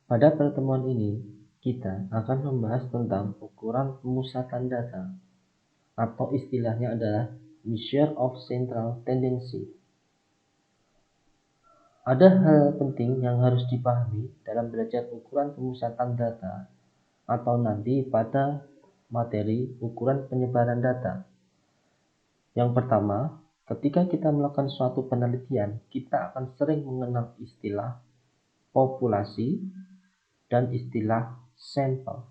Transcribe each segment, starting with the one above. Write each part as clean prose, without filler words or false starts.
Pada pertemuan ini, kita akan membahas tentang ukuran pemusatan data, atau istilahnya adalah Measure of Central Tendency. Ada hal penting yang harus dipahami dalam belajar ukuran pemusatan data, atau nanti pada materi ukuran penyebaran data. Yang pertama, ketika kita melakukan suatu penelitian, kita akan sering mengenal istilah populasi dan istilah sampel.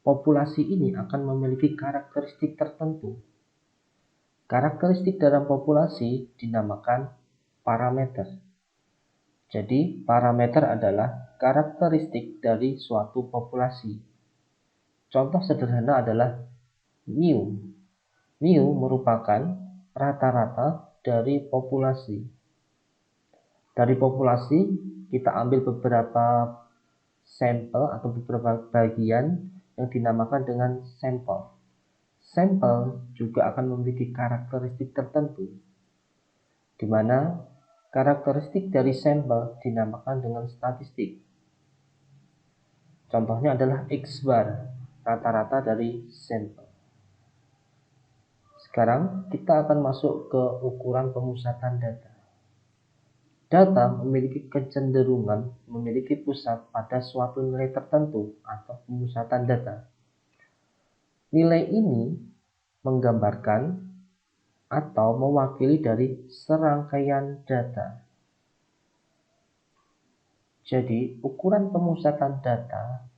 Populasi ini akan memiliki karakteristik tertentu. Karakteristik dalam populasi dinamakan parameter. Jadi, parameter adalah karakteristik dari suatu populasi. Contoh sederhana adalah mu. Mu merupakan rata-rata dari populasi. Dari populasi, kita ambil beberapa sampel atau beberapa bagian yang dinamakan dengan sampel. Sampel juga akan memiliki karakteristik tertentu, di mana karakteristik dari sampel dinamakan dengan statistik. Contohnya adalah X bar, rata-rata dari sampel. Sekarang kita akan masuk ke ukuran pemusatan data. Data memiliki kecenderungan memiliki pusat pada suatu nilai tertentu atau pemusatan data. Nilai ini menggambarkan atau mewakili dari serangkaian data. Jadi, ukuran pemusatan data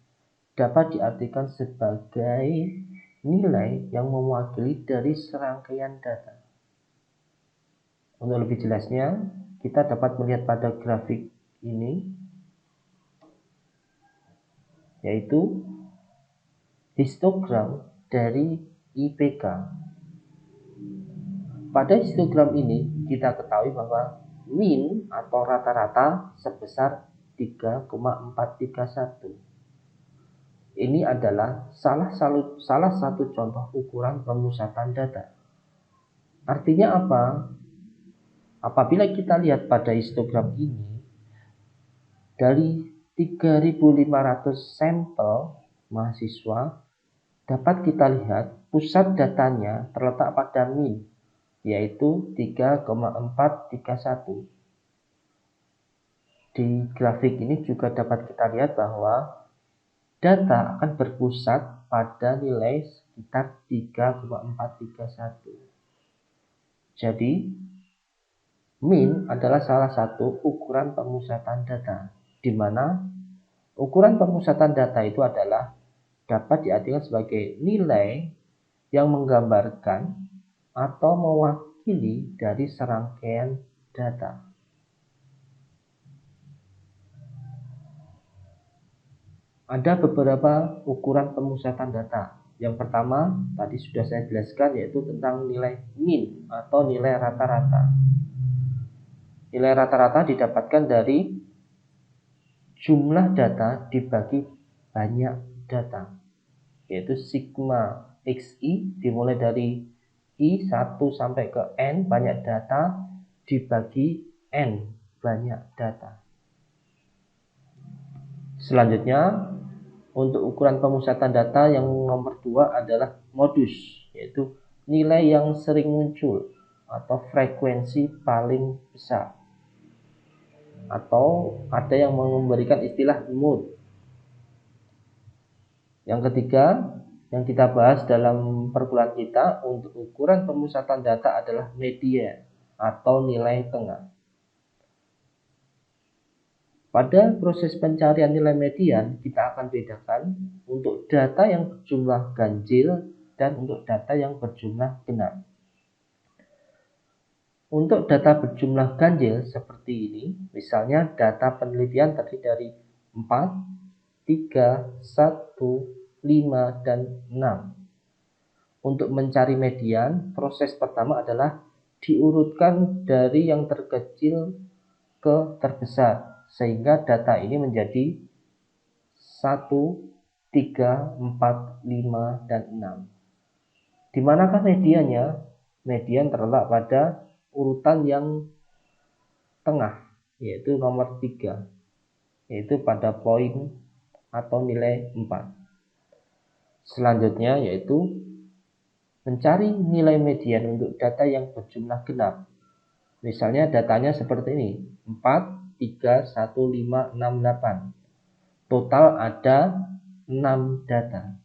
dapat diartikan sebagai nilai yang mewakili dari serangkaian data. Untuk lebih jelasnya, kita dapat melihat pada grafik ini, yaitu histogram dari IPK. Pada histogram ini, kita ketahui bahwa mean atau rata-rata sebesar 3,431. Ini adalah salah satu contoh ukuran pemusatan data. Artinya apa? Apabila kita lihat pada histogram ini, dari 3.500 sampel mahasiswa, dapat kita lihat pusat datanya terletak pada mean, yaitu 3,431. Di grafik ini juga dapat kita lihat bahwa data akan berpusat pada nilai sekitar 3,431. Jadi, mean adalah salah satu ukuran pemusatan data, di mana ukuran pemusatan data itu adalah dapat diartikan sebagai nilai yang menggambarkan atau mewakili dari serangkaian data. Ada beberapa ukuran pemusatan data. Yang pertama, tadi sudah saya jelaskan, yaitu tentang nilai mean atau nilai rata-rata. Nilai rata-rata didapatkan dari jumlah data dibagi banyak data, yaitu sigma xi dimulai dari I1 sampai ke N banyak data dibagi N banyak data. Selanjutnya, untuk ukuran pemusatan data yang nomor 2 adalah modus, yaitu nilai yang sering muncul atau frekuensi paling besar. Atau ada yang memberikan istilah mood. Yang ketiga, yang kita bahas dalam perkuliahan kita untuk ukuran pemusatan data adalah median atau nilai tengah. Pada proses pencarian nilai median, kita akan bedakan untuk data yang berjumlah ganjil dan untuk data yang berjumlah genap. Untuk data berjumlah ganjil seperti ini, misalnya data penelitian terdiri dari 4, 3, 1, 5, dan 6. Untuk mencari median, proses pertama adalah diurutkan dari yang terkecil ke terbesar, sehingga data ini menjadi 1, 3, 4, 5, dan 6. Di manakah mediannya? Median terletak pada urutan yang tengah, yaitu nomor 3. yaitu pada poin atau nilai 4. Selanjutnya yaitu mencari nilai median untuk data yang berjumlah genap. Misalnya datanya seperti ini, 4, 3, 1, 5, 6, 8. Total ada 6 data.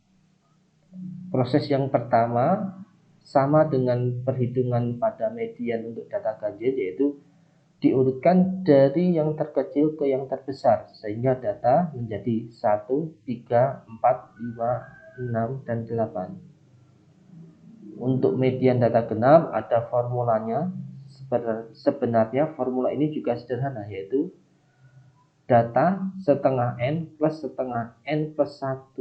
Proses yang pertama sama dengan perhitungan pada median untuk data ganjil, yaitu diurutkan dari yang terkecil ke yang terbesar sehingga data menjadi 1, 3, 4, 5, 6, dan 8. Untuk median data genap ada formulanya. Sebenarnya formula ini juga sederhana, yaitu data setengah N plus setengah N plus 1.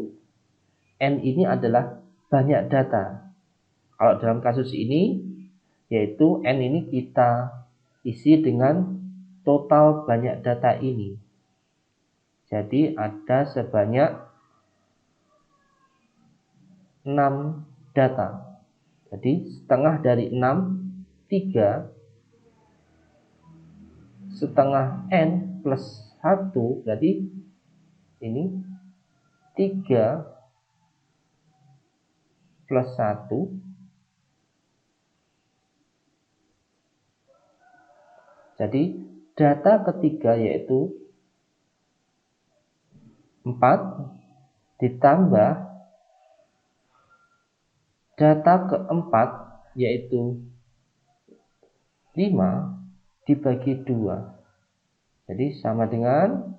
N ini adalah banyak data. Kalau dalam kasus ini, yaitu N ini kita isi dengan total banyak data ini. Jadi ada sebanyak 6 data. Jadi setengah dari 6, 3. Setengah N plus 1, berarti ini 3 plus 1. Jadi data ketiga yaitu 4 ditambah data keempat yaitu 5 dibagi 2. Jadi sama dengan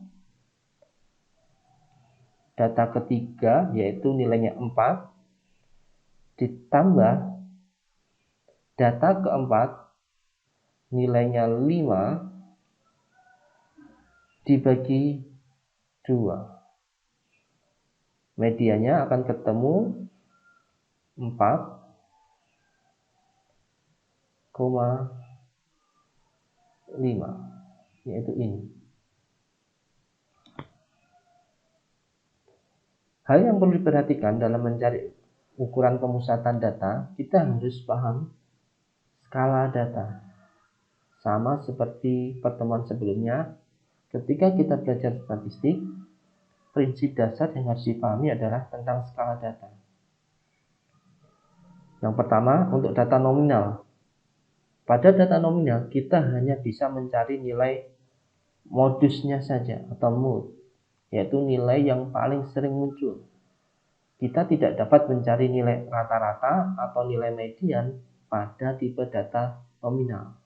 data ketiga yaitu nilainya 4 ditambah data keempat nilainya 5 dibagi 2. Medianya akan ketemu 4,5, yaitu ini. Hal yang perlu diperhatikan dalam mencari ukuran pemusatan data, kita harus paham skala data. Sama seperti pertemuan sebelumnya, ketika kita belajar statistik, prinsip dasar yang harus dipahami adalah tentang skala data. Yang pertama, untuk data nominal. Pada data nominal, kita hanya bisa mencari nilai modusnya saja atau mode, yaitu nilai yang paling sering muncul. Kita tidak dapat mencari nilai rata-rata atau nilai median pada tipe data nominal.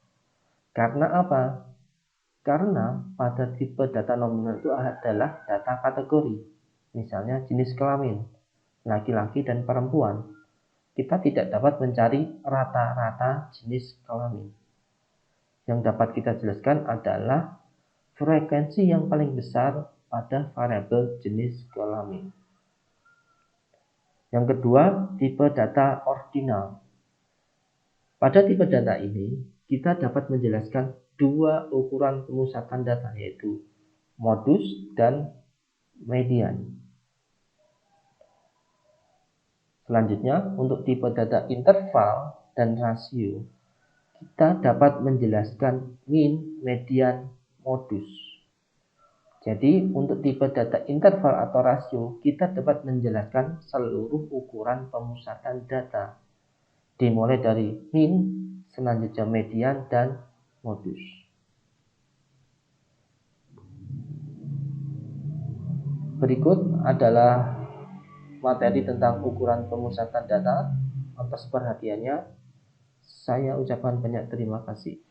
Karena apa? Karena pada tipe data nominal itu adalah data kategori, misalnya jenis kelamin, laki-laki dan perempuan. Kita tidak dapat mencari rata-rata jenis kelamin. Yang dapat kita jelaskan adalah frekuensi yang paling besar pada variabel jenis kelamin. Yang kedua, tipe data ordinal. Pada tipe data ini, kita dapat menjelaskan dua ukuran pemusatan data, yaitu modus dan median. Selanjutnya, untuk tipe data interval dan rasio, kita dapat menjelaskan mean, median, modus. Jadi, untuk tipe data interval atau rasio, kita dapat menjelaskan seluruh ukuran pemusatan data, dimulai dari mean, selanjutnya median, dan modus. Berikut adalah materi tentang ukuran pemusatan data. Atas perhatiannya, saya ucapkan banyak terima kasih.